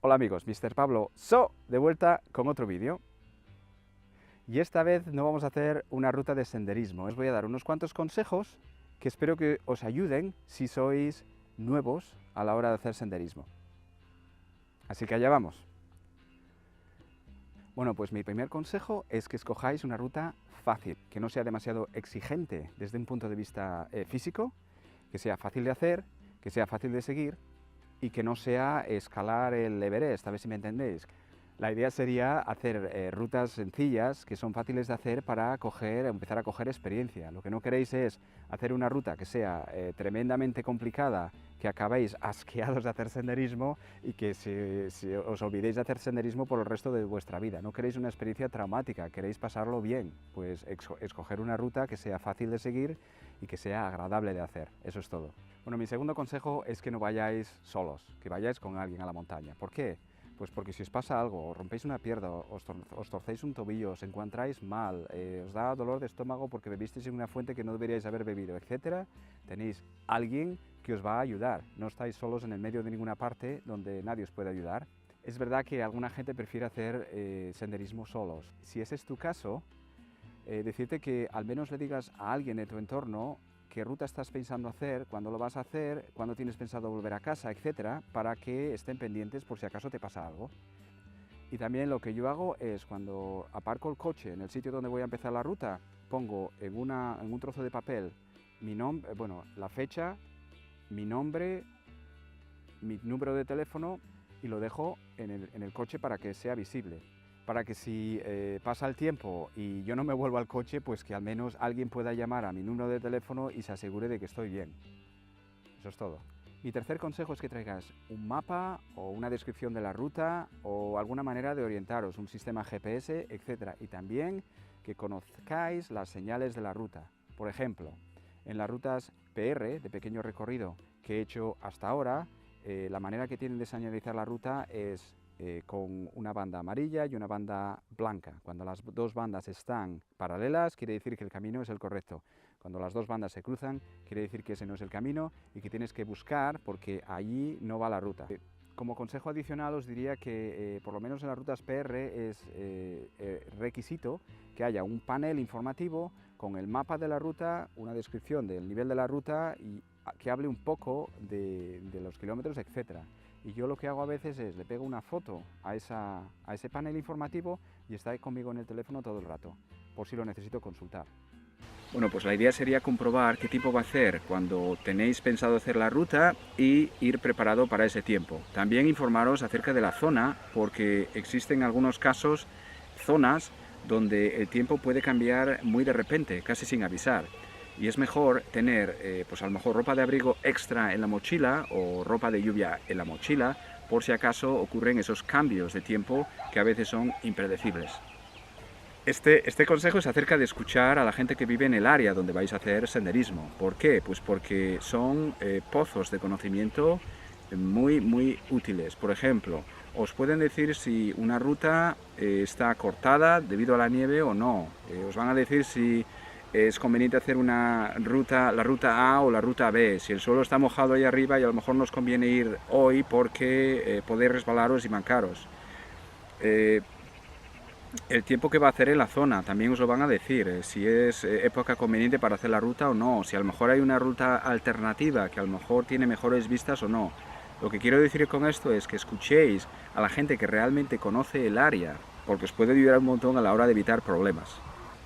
Hola amigos, Mr. Pablo de vuelta con otro vídeo. Y esta vez no vamos a hacer una ruta de senderismo. Os voy a dar unos cuantos consejos que espero que os ayuden si sois nuevos a la hora de hacer senderismo. Así que allá vamos. Bueno, pues mi primer consejo es que escojáis una ruta fácil, que no sea demasiado exigente desde un punto de vista físico, que sea fácil de hacer, que sea fácil de seguir y que no sea escalar el Everest, a ver si me entendéis. La idea sería hacer rutas sencillas que son fáciles de hacer para empezar a coger experiencia. Lo que no queréis es hacer una ruta que sea tremendamente complicada, que acabéis asqueados de hacer senderismo y que os olvidéis de hacer senderismo por el resto de vuestra vida. No queréis una experiencia traumática, queréis pasarlo bien. Pues escoger una ruta que sea fácil de seguir y que sea agradable de hacer. Eso es todo. Bueno, mi segundo consejo es que no vayáis solos, que vayáis con alguien a la montaña. ¿Por qué? Pues porque si os pasa algo, os rompéis una pierna, os torcéis un tobillo, os encontráis mal, os da dolor de estómago porque bebisteis en una fuente que no deberíais haber bebido, etc., tenéis alguien que os va a ayudar. No estáis solos en el medio de ninguna parte donde nadie os puede ayudar. Es verdad que alguna gente prefiere hacer senderismo solos. Si ese es tu caso, decirte que al menos le digas a alguien de tu entorno qué ruta estás pensando hacer, cuándo lo vas a hacer, cuándo tienes pensado volver a casa, etcétera, para que estén pendientes por si acaso te pasa algo. Y también lo que yo hago es cuando aparco el coche en el sitio donde voy a empezar la ruta, pongo en un trozo de papel la fecha, mi nombre, mi número de teléfono y lo dejo en el coche para que sea visible. Para que si pasa el tiempo y yo no me vuelvo al coche, pues que al menos alguien pueda llamar a mi número de teléfono y se asegure de que estoy bien. Eso es todo. Mi tercer consejo es que traigas un mapa o una descripción de la ruta o alguna manera de orientaros, un sistema GPS, etc. Y también que conozcáis las señales de la ruta. Por ejemplo, en las rutas PR, de pequeño recorrido, que he hecho hasta ahora, la manera que tienen de señalizar la ruta es con una banda amarilla y una banda blanca. Cuando las dos bandas están paralelas, quiere decir que el camino es el correcto. Cuando las dos bandas se cruzan, quiere decir que ese no es el camino y que tienes que buscar porque allí no va la ruta. Como consejo adicional os diría que por lo menos en las rutas PR es requisito que haya un panel informativo con el mapa de la ruta, una descripción del nivel de la ruta y que hable un poco de los kilómetros, etcétera. Y yo lo que hago a veces es, le pego una foto a ese panel informativo y está ahí conmigo en el teléfono todo el rato, por si lo necesito consultar. Bueno, pues la idea sería comprobar qué tiempo va a hacer cuando tenéis pensado hacer la ruta y ir preparado para ese tiempo. También informaros acerca de la zona, porque existen algunos casos, zonas donde el tiempo puede cambiar muy de repente, casi sin avisar. Y es mejor tener, pues a lo mejor ropa de abrigo extra en la mochila o ropa de lluvia en la mochila, por si acaso ocurren esos cambios de tiempo que a veces son impredecibles. Este consejo es acerca de escuchar a la gente que vive en el área donde vais a hacer senderismo. ¿Por qué? Pues porque son pozos de conocimiento muy, muy útiles. Por ejemplo, os pueden decir si una ruta está cortada debido a la nieve o no. Os van a decir si es conveniente hacer la ruta A o la ruta B, si el suelo está mojado ahí arriba y a lo mejor nos conviene ir hoy porque podéis resbalaros y mancaros. El tiempo que va a hacer en la zona también os lo van a decir, si es época conveniente para hacer la ruta o no, si a lo mejor hay una ruta alternativa que a lo mejor tiene mejores vistas o no. Lo que quiero decir con esto es que escuchéis a la gente que realmente conoce el área, porque os puede ayudar un montón a la hora de evitar problemas.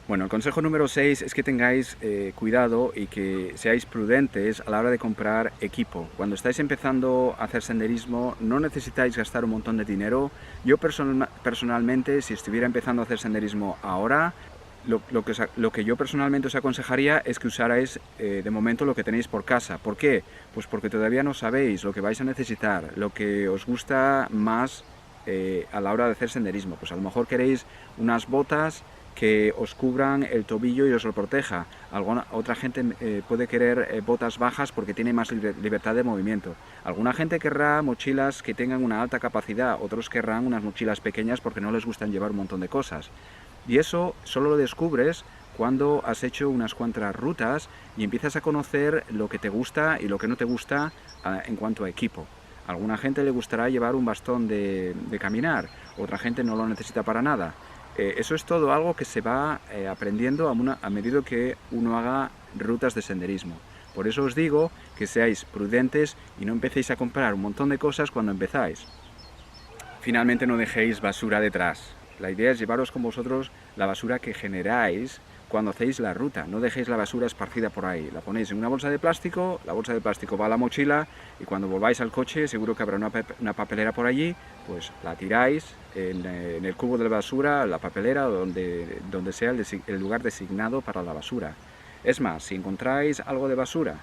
Bueno, el consejo número 6 es que tengáis cuidado y que seáis prudentes a la hora de comprar equipo. Cuando estáis empezando a hacer senderismo no necesitáis gastar un montón de dinero. Yo personalmente, si estuviera empezando a hacer senderismo ahora, lo que yo personalmente os aconsejaría es que usarais de momento lo que tenéis por casa. ¿Por qué? Pues porque todavía no sabéis lo que vais a necesitar, lo que os gusta más a la hora de hacer senderismo. Pues a lo mejor queréis unas botas que os cubran el tobillo y os lo proteja. Otra gente puede querer botas bajas porque tiene más libertad de movimiento. Alguna gente querrá mochilas que tengan una alta capacidad, otros querrán unas mochilas pequeñas porque no les gustan llevar un montón de cosas. Y eso solo lo descubres cuando has hecho unas cuantas rutas y empiezas a conocer lo que te gusta y lo que no te gusta en cuanto a equipo. A alguna gente le gustará llevar un bastón de caminar, otra gente no lo necesita para nada. Eso es todo algo que se va aprendiendo a medida que uno haga rutas de senderismo. Por eso os digo que seáis prudentes y no empecéis a comprar un montón de cosas cuando empezáis. Finalmente, no dejéis basura detrás. La idea es llevaros con vosotros la basura que generáis cuando hacéis la ruta. No dejéis la basura esparcida por ahí. La ponéis en una bolsa de plástico, la bolsa de plástico va a la mochila y cuando volváis al coche seguro que habrá una papelera por allí, pues la tiráis en el cubo de la basura, la papelera o donde sea el lugar designado para la basura. Es más, si encontráis algo de basura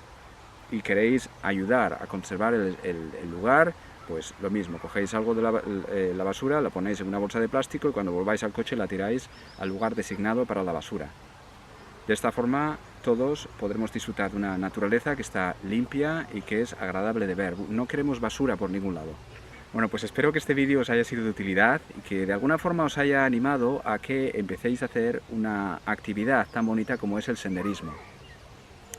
y queréis ayudar a conservar el lugar, pues lo mismo, cogéis algo de la basura, la ponéis en una bolsa de plástico y cuando volváis al coche la tiráis al lugar designado para la basura. De esta forma todos podremos disfrutar de una naturaleza que está limpia y que es agradable de ver. No queremos basura por ningún lado. Bueno, pues espero que este vídeo os haya sido de utilidad y que de alguna forma os haya animado a que empecéis a hacer una actividad tan bonita como es el senderismo.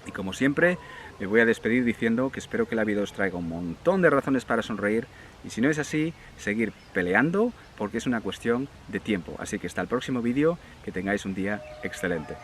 Y como siempre, me voy a despedir diciendo que espero que la vida os traiga un montón de razones para sonreír y si no es así, seguir peleando porque es una cuestión de tiempo. Así que hasta el próximo vídeo, que tengáis un día excelente.